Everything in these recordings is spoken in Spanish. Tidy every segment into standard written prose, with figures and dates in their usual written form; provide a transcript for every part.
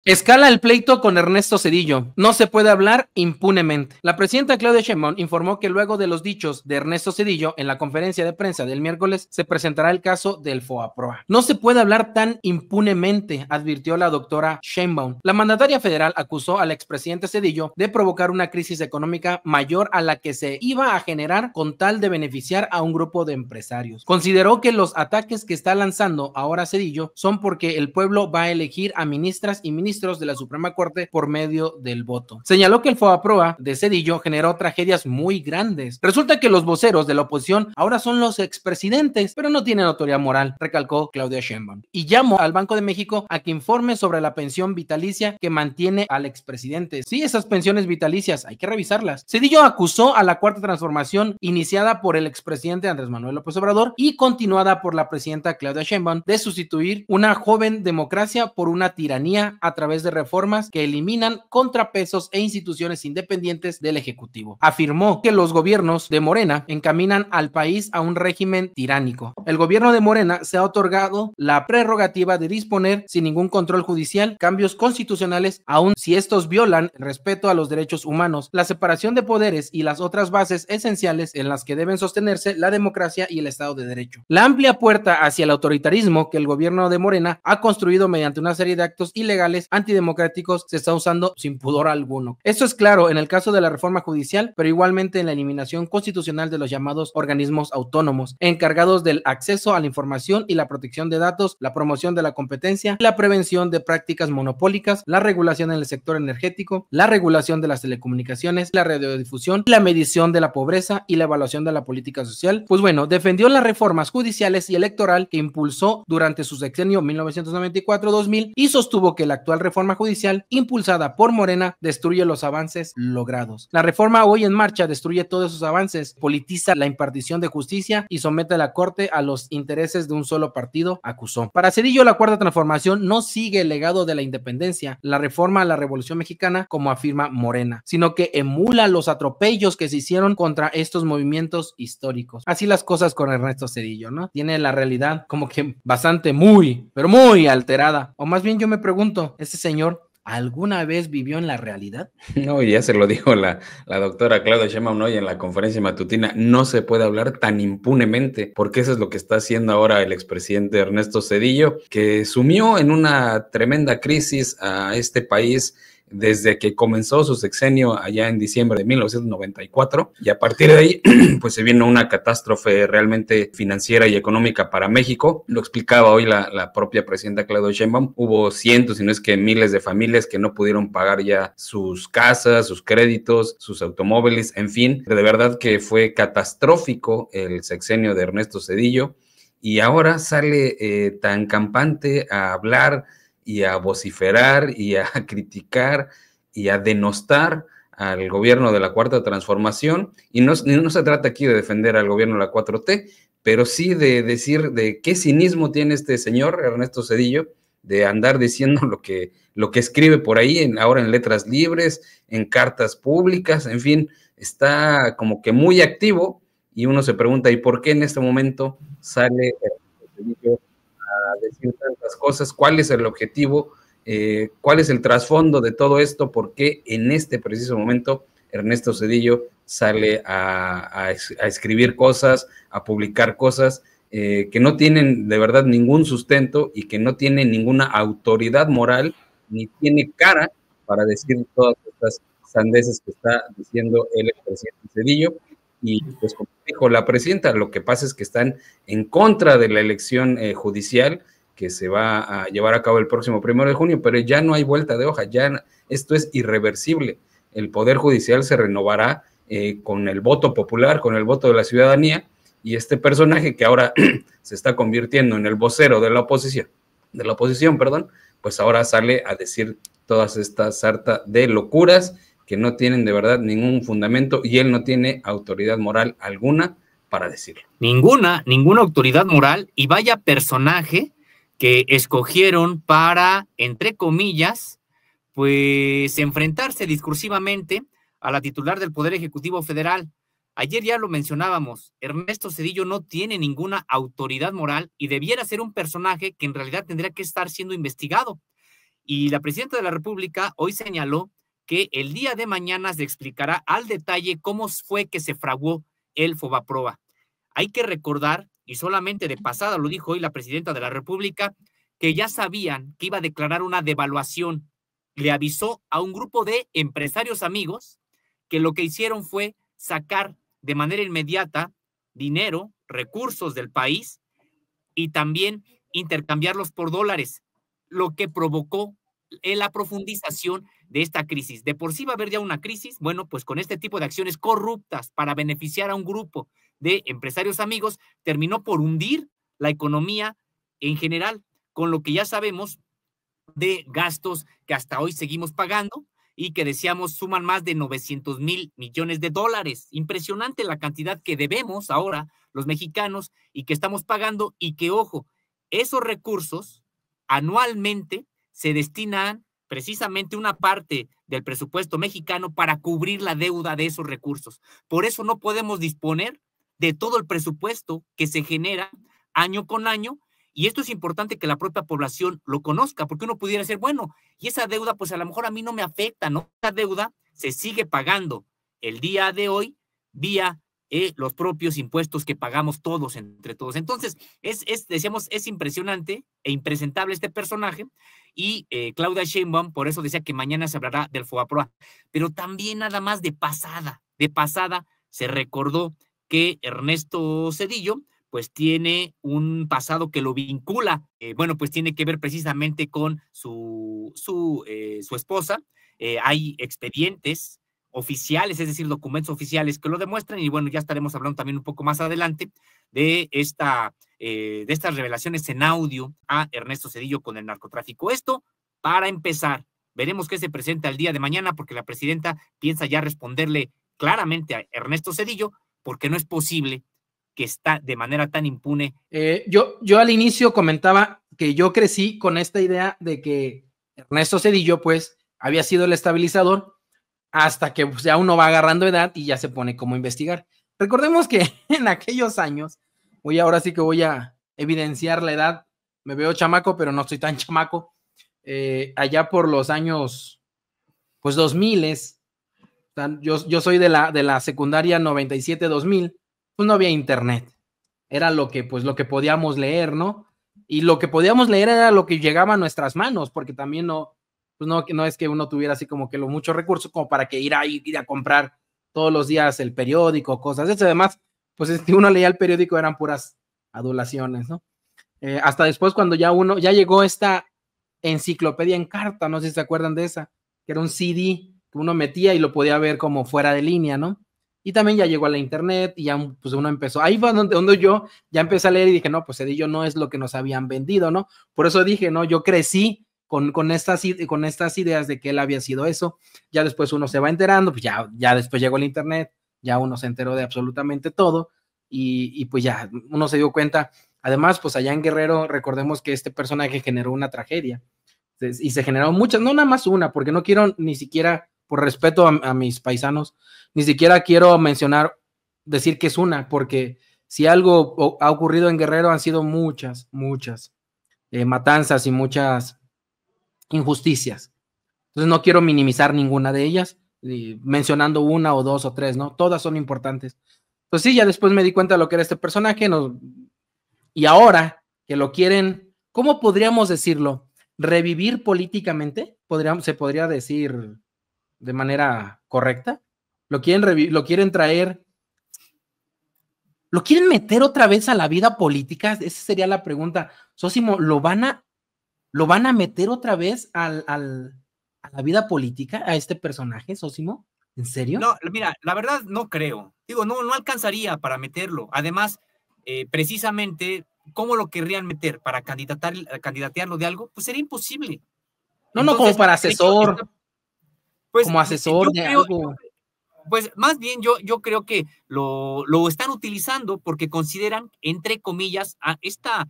Escala el pleito con Ernesto Zedillo. No se puede hablar impunemente. La presidenta Claudia Sheinbaum informó que luego de los dichos de Ernesto Zedillo en la conferencia de prensa del miércoles se presentará el caso del FOAPROA. No se puede hablar tan impunemente, advirtió la doctora Sheinbaum. La mandataria federal acusó al expresidente Zedillo de provocar una crisis económica mayor a la que se iba a generar con tal de beneficiar a un grupo de empresarios. Consideró que los ataques que está lanzando ahora Zedillo son porque el pueblo va a elegir a ministras y ministros de la Suprema Corte por medio del voto. Señaló que el FOAPROA de Zedillo generó tragedias muy grandes. Resulta que los voceros de la oposición ahora son los expresidentes, pero no tienen autoridad moral, recalcó Claudia Sheinbaum. Y llamó al Banco de México a que informe sobre la pensión vitalicia que mantiene al expresidente. Sí, esas pensiones vitalicias, hay que revisarlas. Zedillo acusó a la Cuarta Transformación iniciada por el expresidente Andrés Manuel López Obrador y continuada por la presidenta Claudia Sheinbaum de sustituir una joven democracia por una tiranía a través de reformas que eliminan contrapesos e instituciones independientes del Ejecutivo. Afirmó que los gobiernos de Morena encaminan al país a un régimen tiránico. El gobierno de Morena se ha otorgado la prerrogativa de disponer sin ningún control judicial cambios constitucionales, aun si estos violan el respeto a los derechos humanos, la separación de poderes y las otras bases esenciales en las que deben sostenerse la democracia y el Estado de Derecho. La amplia puerta hacia el autoritarismo que el gobierno de Morena ha construido mediante una serie de actos ilegales antidemocráticos se está usando sin pudor alguno. Esto es claro en el caso de la reforma judicial, pero igualmente en la eliminación constitucional de los llamados organismos autónomos, encargados del acceso a la información y la protección de datos, la promoción de la competencia, la prevención de prácticas monopólicas, la regulación en el sector energético, la regulación de las telecomunicaciones, la radiodifusión, la medición de la pobreza y la evaluación de la política social. Pues bueno, defendió las reformas judiciales y electoral que impulsó durante su sexenio 1994-2000 y sostuvo que la actual reforma judicial impulsada por Morena destruye los avances logrados. La reforma hoy en marcha destruye todos esos avances, politiza la impartición de justicia y somete a la Corte a los intereses de un solo partido, acusó. Para Zedillo, la Cuarta Transformación no sigue el legado de la independencia, la reforma a la Revolución Mexicana, como afirma Morena, sino que emula los atropellos que se hicieron contra estos movimientos históricos. Así las cosas con Ernesto Zedillo, ¿no? Tiene la realidad como que bastante pero muy alterada. O más bien yo me pregunto, ¿este señor alguna vez vivió en la realidad? No, y ya se lo dijo la doctora Claudia Sheinbaum hoy en la conferencia matutina, no se puede hablar tan impunemente, porque eso es lo que está haciendo ahora el expresidente Ernesto Zedillo, que sumió en una tremenda crisis a este país desde que comenzó su sexenio allá en diciembre de 1994, y a partir de ahí pues se vino una catástrofe realmente financiera y económica para México. Lo explicaba hoy la propia presidenta Claudia Sheinbaum, hubo cientos, si no es que miles de familias que no pudieron pagar ya sus casas, sus créditos, sus automóviles, en fin, de verdad que fue catastrófico el sexenio de Ernesto Zedillo, y ahora sale tan campante a hablar y a vociferar y a criticar y a denostar al gobierno de la Cuarta Transformación, y no se trata aquí de defender al gobierno de la 4T, pero sí de decir de qué cinismo tiene este señor Ernesto Zedillo de andar diciendo lo que escribe por ahí, ahora en letras libres, en cartas públicas, en fin, está como que muy activo, y uno se pregunta, ¿y por qué en este momento sale Ernesto Zedillo a decir tantas cosas? ¿Cuál es el objetivo? ¿Cuál es el trasfondo de todo esto? ¿Por qué en este preciso momento Ernesto Zedillo sale a escribir cosas, a publicar cosas que no tienen de verdad ningún sustento y que no tienen ninguna autoridad moral, ni tiene cara para decir todas estas sandeces que está diciendo el expresidente Zedillo? Y pues como dijo la presidenta, lo que pasa es que están en contra de la elección judicial que se va a llevar a cabo el próximo 1 de junio, pero ya no hay vuelta de hoja, ya esto es irreversible. El Poder Judicial se renovará con el voto popular, con el voto de la ciudadanía, y este personaje que ahora se está convirtiendo en el vocero de la oposición, pues ahora sale a decir todas estas sarta de locuras que no tienen de verdad ningún fundamento, y él no tiene autoridad moral alguna para decirlo. Ninguna autoridad moral, y vaya personaje que escogieron para, entre comillas, pues enfrentarse discursivamente a la titular del Poder Ejecutivo Federal. Ayer ya lo mencionábamos, Ernesto Zedillo no tiene ninguna autoridad moral y debiera ser un personaje que en realidad tendría que estar siendo investigado. Y la presidenta de la República hoy señaló que el día de mañana se explicará al detalle cómo fue que se fraguó el Fobaproa. Hay que recordar, y solamente de pasada lo dijo hoy la presidenta de la República, que ya sabían que iba a declarar una devaluación. Le avisó a un grupo de empresarios amigos que lo que hicieron fue sacar de manera inmediata dinero, recursos del país y también intercambiarlos por dólares, lo que provocó la profundización de esta crisis. De por sí va a haber ya una crisis, bueno, pues con este tipo de acciones corruptas para beneficiar a un grupo de empresarios amigos, terminó por hundir la economía en general, con lo que ya sabemos de gastos que hasta hoy seguimos pagando y que decíamos suman más de 900,000 millones de dólares. Impresionante la cantidad que debemos ahora los mexicanos y que estamos pagando, y que, ojo, esos recursos anualmente se destinan precisamente una parte del presupuesto mexicano para cubrir la deuda de esos recursos. Por eso no podemos disponer de todo el presupuesto que se genera año con año, y esto es importante que la propia población lo conozca, porque uno pudiera decir, bueno, y esa deuda pues a lo mejor a mí no me afecta, ¿no? Esa deuda se sigue pagando el día de hoy vía los propios impuestos que pagamos todos, entre todos. Entonces, decíamos, es impresionante e impresentable este personaje, y Claudia Sheinbaum por eso decía que mañana se hablará del Fobaproa, pero también nada más de pasada se recordó que Ernesto Zedillo pues tiene un pasado que lo vincula, bueno, pues tiene que ver precisamente con su esposa. Hay expedientes oficiales, es decir, documentos oficiales que lo demuestran, y bueno, ya estaremos hablando también un poco más adelante de estas revelaciones en audio a Ernesto Zedillo con el narcotráfico. Esto para empezar. Veremos qué se presenta el día de mañana, porque la presidenta piensa ya responderle claramente a Ernesto Zedillo, porque no es posible que está de manera tan impune. Yo al inicio comentaba que yo crecí con esta idea de que Ernesto Zedillo pues había sido el estabilizador, hasta que pues, ya uno va agarrando edad y ya se pone como a investigar. Recordemos que en aquellos años, ahora sí que voy a evidenciar la edad, me veo chamaco, pero no estoy tan chamaco, allá por los años pues 2000, yo soy de la secundaria 97-2000, pues no había internet, era lo que podíamos leer, ¿no? Y lo que podíamos leer era lo que llegaba a nuestras manos, porque también no es que uno tuviera así como que muchos recursos como para que ir a comprar todos los días el periódico, cosas de eso. Además, pues uno leía el periódico, eran puras adulaciones, ¿no? Hasta después, cuando ya llegó esta enciclopedia en carta, no sé si se acuerdan de esa, que era un CD que uno metía y lo podía ver como fuera de línea, ¿no? Y también ya llegó a la internet y ya pues uno empezó, ahí fue donde yo ya empecé a leer y dije, no, pues Zedillo no es lo que nos habían vendido, ¿no? Por eso dije, no, yo crecí con estas ideas de que él había sido eso. Ya después uno se va enterando, pues ya después llegó el internet, ya uno se enteró de absolutamente todo, y pues ya uno se dio cuenta. Además, pues allá en Guerrero, recordemos que este personaje generó una tragedia, y se generaron muchas, no nada más una, porque no quiero ni siquiera, por respeto a mis paisanos, ni siquiera quiero decir que es una, porque si algo ha ocurrido en Guerrero han sido muchas matanzas y muchas injusticias. Entonces no quiero minimizar ninguna de ellas, mencionando una o dos o tres, ¿no? Todas son importantes. Pues sí, ya después me di cuenta de lo que era este personaje, y ahora que lo quieren, ¿cómo podríamos decirlo? ¿Revivir políticamente? ¿Se podría decir de manera correcta? ¿Lo quieren traer? ¿Lo quieren meter otra vez a la vida política? Esa sería la pregunta. Sósimo, ¿lo van a meter otra vez a la vida política a este personaje, Sósimo? ¿En serio? No, mira, la verdad no creo. Digo, no alcanzaría para meterlo. Además, precisamente, ¿cómo lo querrían meter? ¿Para candidatearlo de algo? Pues sería imposible. No, entonces, como para asesor. Pues, como asesor de algo. Pues más bien yo creo que lo están utilizando porque consideran, entre comillas, a esta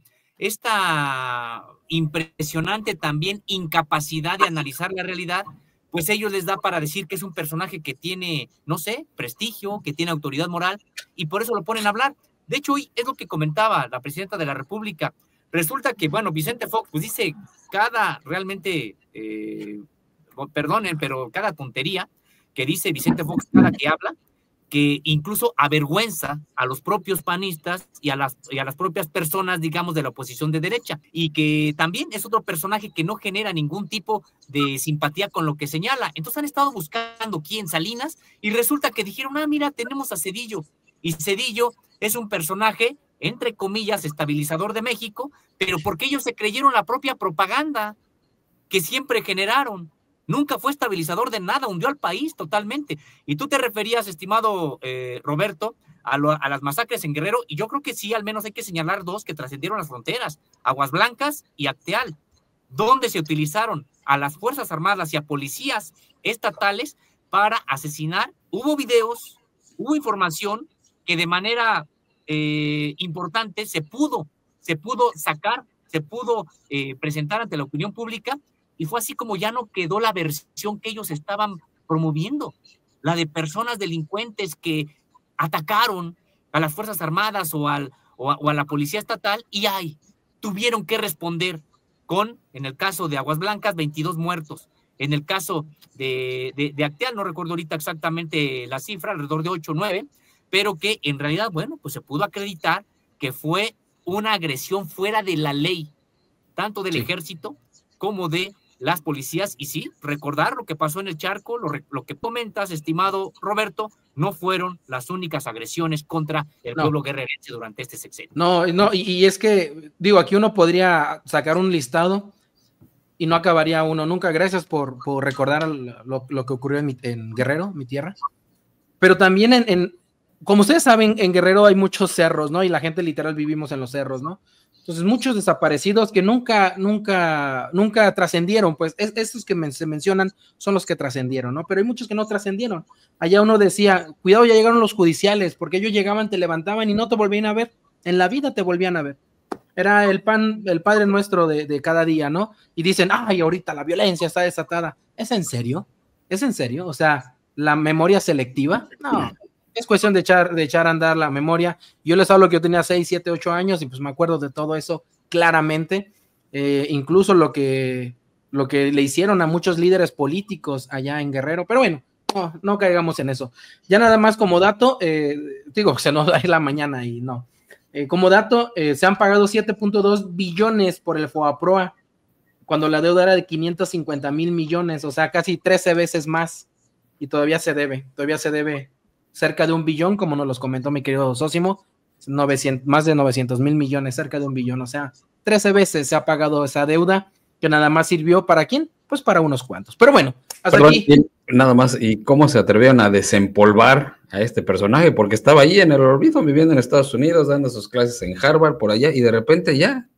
impresionante también incapacidad de analizar la realidad, pues ellos les da para decir que es un personaje que tiene, no sé, prestigio, que tiene autoridad moral, y por eso lo ponen a hablar. De hecho, hoy es lo que comentaba la presidenta de la República. Resulta que, bueno, Vicente Fox pues dice cada realmente perdonen, pero cada tontería que dice Vicente Fox cada que habla, que incluso avergüenza a los propios panistas y a las propias personas, digamos, de la oposición de derecha, y que también es otro personaje que no genera ningún tipo de simpatía con lo que señala. Entonces han estado buscando quién, Salinas, y resulta que dijeron, mira, tenemos a Zedillo, y Zedillo es un personaje, entre comillas, estabilizador de México, pero porque ellos se creyeron la propia propaganda que siempre generaron. Nunca fue estabilizador de nada, hundió al país totalmente. Y tú te referías, estimado Roberto, a las masacres en Guerrero, y yo creo que sí, al menos hay que señalar dos que trascendieron las fronteras, Aguas Blancas y Acteal, donde se utilizaron a las Fuerzas Armadas y a policías estatales para asesinar. Hubo videos, hubo información que de manera importante se pudo sacar, se pudo presentar ante la opinión pública, y fue así como ya no quedó la versión que ellos estaban promoviendo, la de personas delincuentes que atacaron a las Fuerzas Armadas o a la Policía Estatal, y tuvieron que responder con, en el caso de Aguas Blancas, 22 muertos. En el caso de Acteal, no recuerdo ahorita exactamente la cifra, alrededor de 8 o 9, pero que en realidad, bueno, pues se pudo acreditar que fue una agresión fuera de la ley, tanto del ejército como de las policías. Y sí, recordar lo que pasó en el Charco, lo que comentas, estimado Roberto, no fueron las únicas agresiones contra el pueblo guerrerense durante este sexenio. No, y es que, digo, aquí uno podría sacar un listado y no acabaría uno nunca. Gracias por recordar lo que ocurrió en Guerrero, mi tierra. Pero también como ustedes saben, en Guerrero hay muchos cerros, ¿no? Y la gente literal vivimos en los cerros, ¿no? Entonces, muchos desaparecidos que nunca trascendieron, pues estos que se mencionan son los que trascendieron, ¿no? Pero hay muchos que no trascendieron. Allá uno decía, cuidado, ya llegaron los judiciales, porque ellos llegaban, te levantaban y no te volvían a ver. En la vida te volvían a ver. Era el Padre Nuestro de cada día, ¿no? Y dicen, ahorita la violencia está desatada. ¿Es en serio? ¿Es en serio? O sea, ¿la memoria selectiva? No. Es cuestión de echar a andar la memoria. Yo les hablo que yo tenía 6, 7, 8 años y pues me acuerdo de todo eso claramente, incluso lo que le hicieron a muchos líderes políticos allá en Guerrero, pero bueno, no caigamos en eso. Ya nada más como dato, se nos da la mañana y no. Como dato, se han pagado 7.2 billones por el FOAPROA, cuando la deuda era de 550,000 millones, o sea, casi 13 veces más, y todavía se debe cerca de 1 billón, como nos los comentó mi querido Sósimo, más de 900,000 millones, cerca de 1 billón, o sea, 13 veces se ha pagado esa deuda, que nada más sirvió ¿para quién? Pues para unos cuantos. Pero bueno, hasta aquí. Nada más, ¿y cómo se atrevieron a desempolvar a este personaje? Porque estaba ahí en el olvido, viviendo en Estados Unidos, dando sus clases en Harvard, por allá, y de repente ya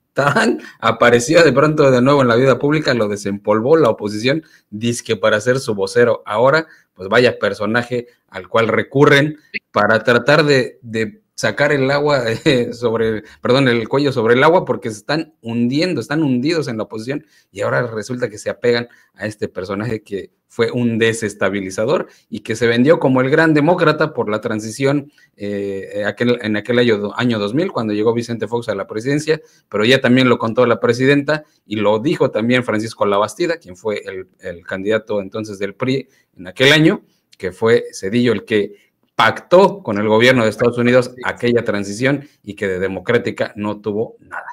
apareció de pronto de nuevo en la vida pública, lo desempolvó la oposición, dizque para ser su vocero. Ahora, pues vaya personaje al cual recurren para tratar de sacar el agua el cuello sobre el agua, porque se están hundidos en la oposición, y ahora resulta que se apegan a este personaje que fue un desestabilizador y que se vendió como el gran demócrata por la transición en aquel año 2000, cuando llegó Vicente Fox a la presidencia, pero ya también lo contó la presidenta y lo dijo también Francisco Labastida, quien fue el candidato entonces del PRI en aquel año, que fue Zedillo el que pactó con el gobierno de Estados Unidos aquella transición y que de democrática no tuvo nada.